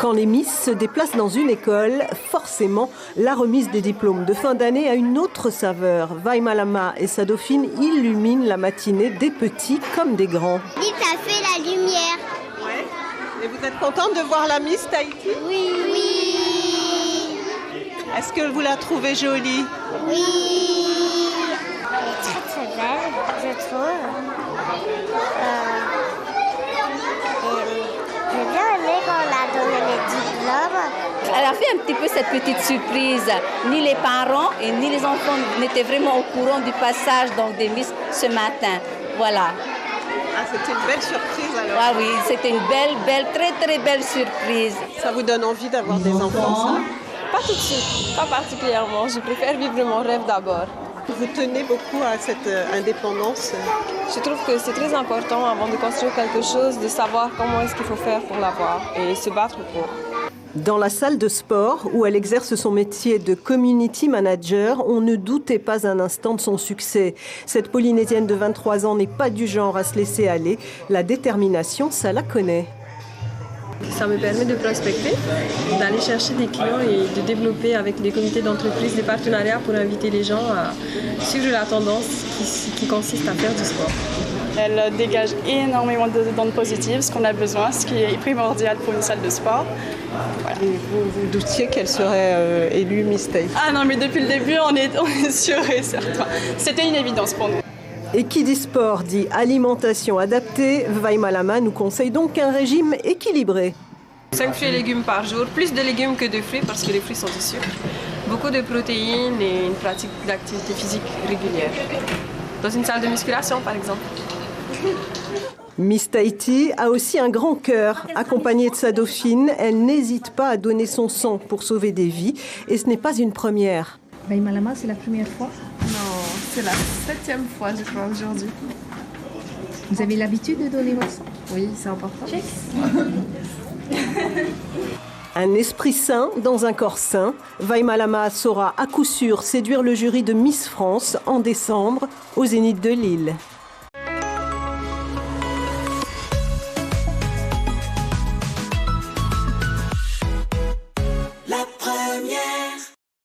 Quand les Miss se déplacent dans une école, forcément, la remise des diplômes de fin d'année a une autre saveur. Vaima Lama et sa dauphine illuminent la matinée des petits comme des grands. Vite, ça fait la lumière. Ouais. Et vous êtes contente de voir la Miss Tahiti? Oui. Oui. Est-ce que vous la trouvez jolie? Oui. Elle est très très belle, je trouve. J'ai bien aimé quand on a donné les diplômes. Elle a fait un petit peu cette petite surprise. Ni les parents et ni les enfants n'étaient vraiment au courant du passage donc, des Miss ce matin. Voilà. Ah, c'était une belle surprise alors. Ah oui, c'était une belle, très très belle surprise. Ça vous donne envie d'avoir des enfants, ça? Pas tout de suite, pas particulièrement. Je préfère vivre mon rêve d'abord. Vous tenez beaucoup à cette indépendance? Je trouve que c'est très important avant de construire quelque chose, de savoir comment est-ce qu'il faut faire pour l'avoir et se battre pour. Dans la salle de sport où elle exerce son métier de community manager, on ne doutait pas un instant de son succès. Cette Polynésienne de 23 ans n'est pas du genre à se laisser aller. La détermination, ça la connaît. Ça me permet de prospecter, d'aller chercher des clients et de développer avec des comités d'entreprise des partenariats pour inviter les gens à suivre la tendance qui consiste à faire du sport. Elle dégage énormément d'ondes positives, ce qu'on a besoin, ce qui est primordial pour une salle de sport. Voilà. Et vous doutiez qu'elle serait élue Miss Tahiti? Ah non, mais depuis le début, on est sûr et certain. C'était une évidence pour nous. Et qui dit sport dit alimentation adaptée. Vaima Lama nous conseille donc un régime équilibré. 5 fruits et légumes par jour, plus de légumes que de fruits parce que les fruits sont du sucre. Beaucoup de protéines et une pratique d'activité physique régulière. Dans une salle de musculation par exemple. Miss Tahiti a aussi un grand cœur. Accompagnée de sa dauphine, elle n'hésite pas à donner son sang pour sauver des vies. Et ce n'est pas une première. Vaima Lama, c'est la première fois? Non, c'est la 7e fois je crois aujourd'hui. Vous avez l'habitude de donner votre sang? Oui, c'est important. Un esprit sain dans un corps sain. Vaima Lama saura à coup sûr séduire le jury de Miss France en décembre au Zénith de Lille.